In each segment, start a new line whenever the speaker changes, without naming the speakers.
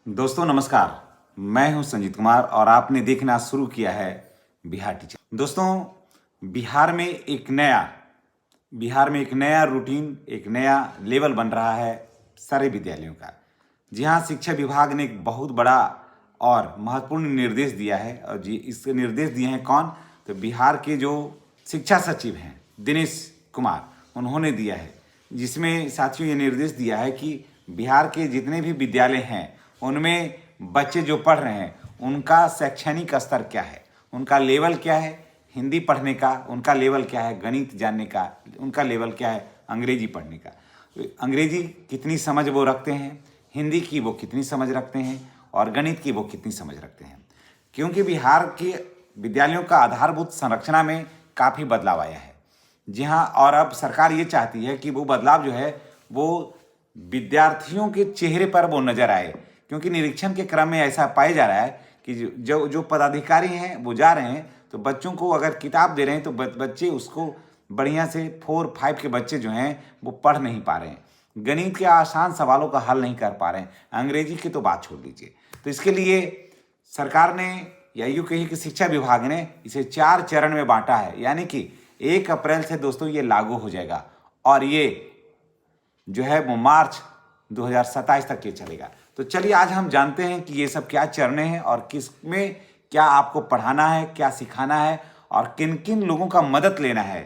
दोस्तों नमस्कार। मैं हूं संजीत कुमार और आपने देखना शुरू किया है बिहार टीचर। दोस्तों बिहार में एक नया रूटीन, एक नया लेवल बन रहा है सारे विद्यालयों का। जी हाँ, शिक्षा विभाग ने एक बहुत बड़ा और महत्वपूर्ण निर्देश दिया है। और जी इसके निर्देश दिए हैं कौन? तो बिहार के जो शिक्षा सचिव हैं दिनेश कुमार, उन्होंने दिया है। जिसमें साथियों ये निर्देश दिया है कि बिहार के जितने भी विद्यालय हैं उनमें बच्चे जो पढ़ रहे हैं उनका शैक्षणिक स्तर क्या है, उनका लेवल क्या है, हिंदी पढ़ने का उनका लेवल क्या है, गणित जानने का उनका लेवल क्या है, अंग्रेजी पढ़ने का, अंग्रेजी कितनी समझ वो रखते हैं, हिंदी की वो कितनी समझ रखते हैं और गणित की वो कितनी समझ रखते हैं। क्योंकि बिहार के विद्यालयों का आधारभूत संरचना में काफ़ी बदलाव आया है। जी हाँ, और अब सरकार ये चाहती है कि वो बदलाव जो है वो विद्यार्थियों के चेहरे पर वो नजर आए। क्योंकि निरीक्षण के क्रम में ऐसा पाया जा रहा है कि जो जो पदाधिकारी हैं वो जा रहे हैं तो बच्चों को अगर किताब दे रहे हैं तो बच्चे उसको बढ़िया से 4-5 के बच्चे जो हैं वो पढ़ नहीं पा रहे हैं, गणित के आसान सवालों का हल नहीं कर पा रहे हैं, अंग्रेजी की तो बात छोड़ दीजिए। तो इसके लिए सरकार ने या यूँ कहिए कि शिक्षा विभाग ने इसे 4 चरण में बांटा है। यानी कि 1 अप्रैल से दोस्तों ये लागू हो जाएगा और ये जो है वो मार्च 2027 तक ये चलेगा। तो चलिए आज हम जानते हैं कि ये सब क्या चरण हैं और किस में क्या आपको पढ़ाना है, क्या सिखाना है और किन किन लोगों का मदद लेना है।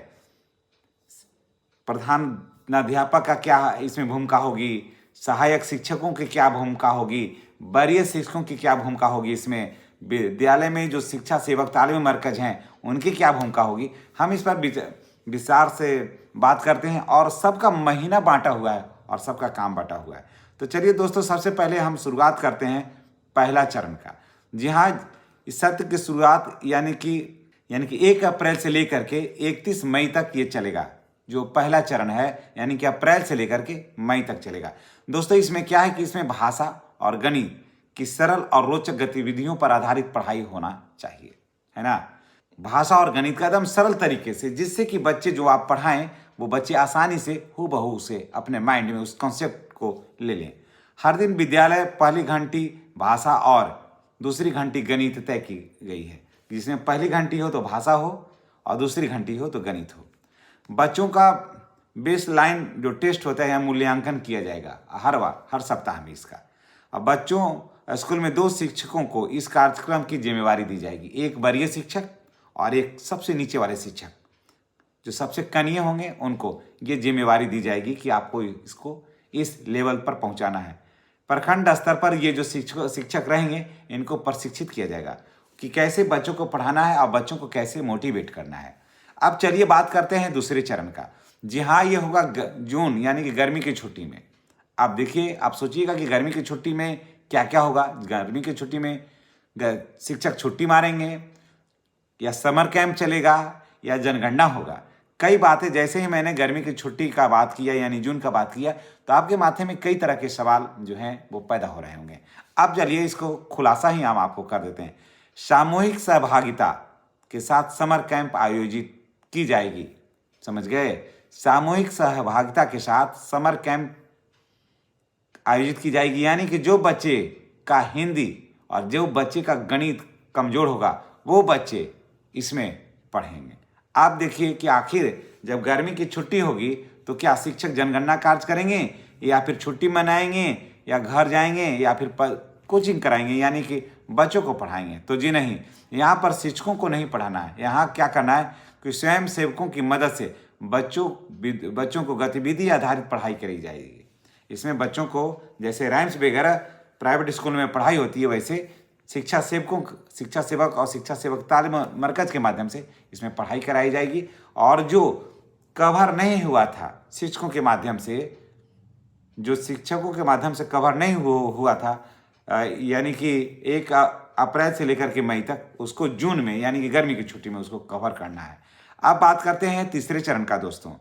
प्रधानाध्यापक का क्या इसमें भूमिका होगी, सहायक शिक्षकों की क्या भूमिका होगी, वरीय शिक्षकों की क्या भूमिका होगी, इसमें विद्यालय में जो शिक्षा सेवक तालीमी मरकज हैं उनकी क्या भूमिका होगी। हम इस पर विस्तार से बात करते हैं और सबका महीना बांटा हुआ है और सबका काम बांटा हुआ है। तो चलिए दोस्तों, सबसे पहले हम शुरुआत करते हैं पहला चरण का। जी हाँ, इस सत्र की शुरुआत यानी कि 1 अप्रैल से लेकर के 31 मई तक ये चलेगा। जो पहला चरण है यानी कि अप्रैल से लेकर के मई तक चलेगा। दोस्तों इसमें क्या है कि इसमें भाषा और गणित की सरल और रोचक गतिविधियों पर आधारित पढ़ाई होना चाहिए, है ना। भाषा और गणित का एकदम सरल तरीके से, जिससे कि बच्चे जो आप पढ़ाएं वो बच्चे आसानी से हूबहू उसे अपने माइंड में उस कॉन्सेप्ट को ले लें। हर दिन विद्यालय पहली घंटी भाषा और दूसरी घंटी गणित तय की गई है, जिसमें पहली घंटी हो तो भाषा हो और दूसरी घंटी हो तो गणित हो। बच्चों का बेस लाइन जो टेस्ट होता है या मूल्यांकन किया जाएगा हर सप्ताह में इसका। अब बच्चों स्कूल में 2 शिक्षकों को इस कार्यक्रम की जिम्मेवारी दी जाएगी, एक वरीय शिक्षक और एक सबसे नीचे वाले शिक्षक। जो सबसे कनीय होंगे उनको ये जिम्मेवारी दी जाएगी कि आपको इसको इस लेवल पर पहुंचाना है। प्रखंड स्तर पर ये जो शिक्षक रहेंगे इनको प्रशिक्षित किया जाएगा कि कैसे बच्चों को पढ़ाना है और बच्चों को कैसे मोटिवेट करना है। अब चलिए बात करते हैं दूसरे चरण का। जी हाँ, ये होगा जून यानी कि गर्मी की छुट्टी में। आप देखिए, आप सोचिएगा कि गर्मी की छुट्टी में क्या क्या होगा। गर्मी की छुट्टी में शिक्षक छुट्टी मारेंगे या समर कैंप चलेगा या जनगणना होगा। कई बातें, जैसे ही मैंने गर्मी की छुट्टी का बात किया यानी जून का बात किया तो आपके माथे में कई तरह के सवाल जो हैं वो पैदा हो रहे होंगे। अब चलिए इसको खुलासा ही हम आपको कर देते हैं। सामूहिक सहभागिता के साथ समर कैंप आयोजित की जाएगी, समझ गए। सामूहिक सहभागिता के साथ समर कैंप आयोजित की जाएगी, यानी कि जो बच्चे का हिंदी और जो बच्चे का गणित कमजोर होगा वो बच्चे इसमें पढ़ेंगे। आप देखिए कि आखिर जब गर्मी की छुट्टी होगी तो क्या शिक्षक जनगणना कार्य करेंगे या फिर छुट्टी मनाएंगे या घर जाएंगे या फिर कोचिंग कराएंगे यानी कि बच्चों को पढ़ाएंगे? तो जी नहीं, यहाँ पर शिक्षकों को नहीं पढ़ाना है। यहाँ क्या करना है कि स्वयं सेवकों की मदद से बच्चों को गतिविधि आधारित पढ़ाई करी जाएगी। इसमें बच्चों को जैसे राइम्स वगैरह प्राइवेट स्कूल में पढ़ाई होती है, वैसे शिक्षा सेवक और शिक्षा सेवक तालीम मरकज के माध्यम से इसमें पढ़ाई कराई जाएगी। और जो कवर नहीं हुआ था शिक्षकों के माध्यम से, जो शिक्षकों के माध्यम से कवर नहीं हुआ था यानी कि 1 अप्रैल से लेकर के मई तक, उसको जून में यानी कि गर्मी की छुट्टी में उसको कवर करना है। अब बात करते हैं तीसरे चरण का। दोस्तों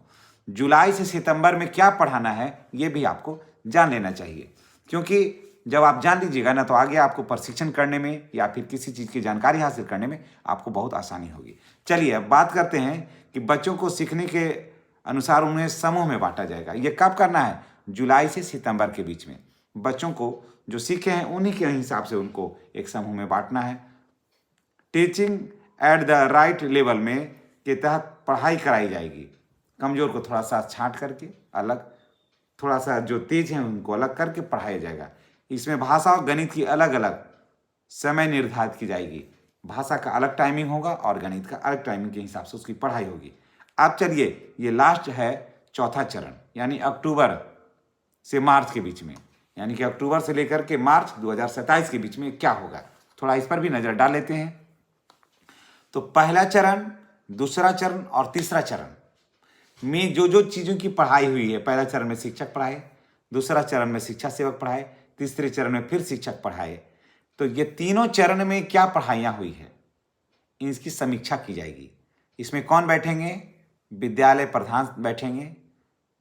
जुलाई से सितंबर में क्या पढ़ाना है ये भी आपको जान लेना चाहिए, क्योंकि जब आप जान लीजिएगा ना तो आगे आपको प्रशिक्षण करने में या फिर किसी चीज़ की जानकारी हासिल करने में आपको बहुत आसानी होगी। चलिए अब बात करते हैं कि बच्चों को सीखने के अनुसार उन्हें समूह में बांटा जाएगा। ये कब करना है? जुलाई से सितंबर के बीच में। बच्चों को जो सीखे हैं उन्हीं के हिसाब से उनको एक समूह में बांटना है। Teaching at the right level में के तहत पढ़ाई कराई जाएगी। कमज़ोर को थोड़ा सा छांट करके अलग, थोड़ा सा जो तेज हैं उनको अलग करके पढ़ाया जाएगा। इसमें भाषा और गणित की अलग अलग समय निर्धारित की जाएगी। भाषा का अलग टाइमिंग होगा और गणित का अलग टाइमिंग के हिसाब से उसकी पढ़ाई होगी। अब चलिए, ये लास्ट है चौथा चरण, यानी अक्टूबर से मार्च के बीच में, यानी कि अक्टूबर से लेकर के मार्च 2027 के बीच में क्या होगा, थोड़ा इस पर भी नज़र डाल लेते हैं। तो पहला चरण, दूसरा चरण और तीसरा चरण में जो जो चीज़ों की पढ़ाई हुई है, पहला चरण में शिक्षक पढ़ाए, दूसरा चरण में शिक्षा सेवक पढ़ाए, तीसरे चरण में फिर शिक्षक पढ़ाए, तो ये तीनों चरण में क्या पढ़ाइयाँ हुई है इसकी समीक्षा की जाएगी। इसमें कौन बैठेंगे? विद्यालय प्रधान बैठेंगे,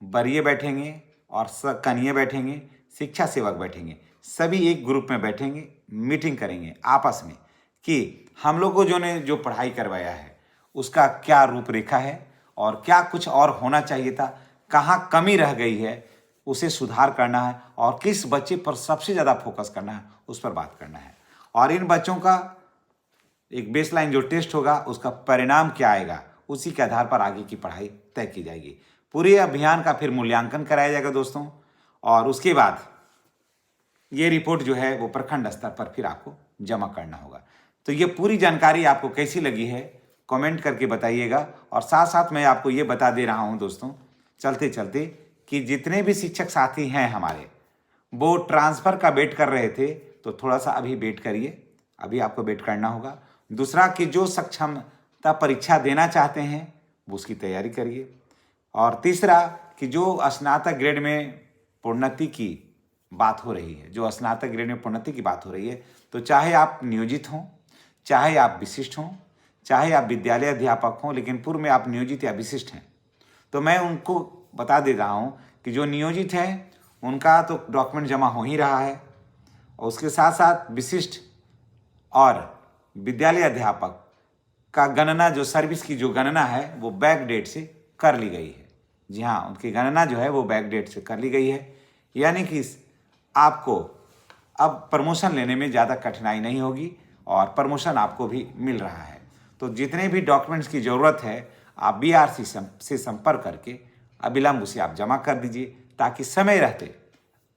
वरीय बैठेंगे और कनीय बैठेंगे, शिक्षा सेवक बैठेंगे। सभी एक ग्रुप में बैठेंगे, मीटिंग करेंगे आपस में कि हम लोग को जो पढ़ाई करवाया है उसका क्या रूपरेखा है और क्या कुछ और होना चाहिए था, कहाँ कमी रह गई है उसे सुधार करना है और किस बच्चे पर सबसे ज़्यादा फोकस करना है उस पर बात करना है। और इन बच्चों का एक बेसलाइन जो टेस्ट होगा उसका परिणाम क्या आएगा, उसी के आधार पर आगे की पढ़ाई तय की जाएगी। पूरे अभियान का फिर मूल्यांकन कराया जाएगा दोस्तों, और उसके बाद ये रिपोर्ट जो है वो प्रखंड स्तर पर फिर आपको जमा करना होगा। तो ये पूरी जानकारी आपको कैसी लगी है कमेंट करके बताइएगा। और साथ साथ मैं आपको ये बता दे रहा हूँ दोस्तों चलते चलते कि जितने भी शिक्षक साथी हैं हमारे वो ट्रांसफ़र का वेट कर रहे थे, तो थोड़ा सा अभी वेट करिए, अभी आपको वेट करना होगा। दूसरा कि जो सक्षमता परीक्षा देना चाहते हैं वो उसकी तैयारी करिए। और तीसरा कि जो स्नातक ग्रेड में प्रोन्नति की बात हो रही है, जो स्नातक ग्रेड में प्रोन्नति की बात हो रही है, तो चाहे आप नियोजित हों, चाहे आप विशिष्ट हों, चाहे आप विद्यालय अध्यापक हों, लेकिन पूर्व में आप नियोजित या विशिष्ट हैं, तो मैं उनको बता दे रहा हूं कि जो नियोजित हैं उनका तो डॉक्यूमेंट जमा हो ही रहा है, और उसके साथ साथ विशिष्ट और विद्यालय अध्यापक का गणना, जो सर्विस की जो गणना है वो बैक डेट से कर ली गई है। जी हाँ, उनकी गणना जो है वो बैक डेट से कर ली गई है, यानी कि आपको अब प्रमोशन लेने में ज़्यादा कठिनाई नहीं होगी और प्रमोशन आपको भी मिल रहा है। तो जितने भी डॉक्यूमेंट्स की ज़रूरत है आप बीआरसी से संपर्क करके अविलंब उसे आप जमा कर दीजिए, ताकि समय रहते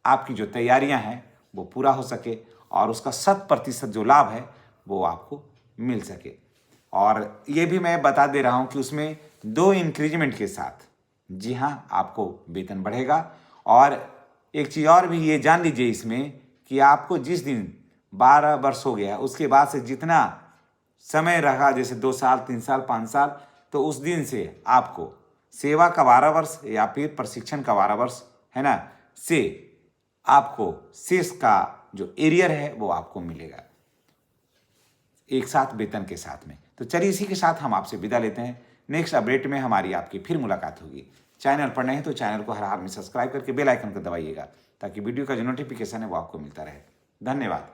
आपकी जो तैयारियां हैं वो पूरा हो सके और उसका 100% जो लाभ है वो आपको मिल सके। और ये भी मैं बता दे रहा हूँ कि उसमें 2 इंक्रीजमेंट के साथ, जी हाँ, आपको वेतन बढ़ेगा। और एक चीज़ और भी ये जान लीजिए इसमें कि आपको जिस दिन 12 वर्ष हो गया उसके बाद से जितना समय रहा, जैसे 2 साल, 3 साल, 5 साल, तो उस दिन से आपको सेवा का 12 वर्ष या फिर प्रशिक्षण का 12 वर्ष है ना, से आपको शेष का जो एरियर है वो आपको मिलेगा एक साथ वेतन के साथ में। तो चलिए इसी के साथ हम आपसे विदा लेते हैं। नेक्स्ट अपडेट में हमारी आपकी फिर मुलाकात होगी। चैनल पर नहीं तो चैनल को हर हाल में सब्सक्राइब करके बेल आइकन को दबाइएगा, ताकि वीडियो का जो नोटिफिकेशन है वो आपको मिलता रहे। धन्यवाद।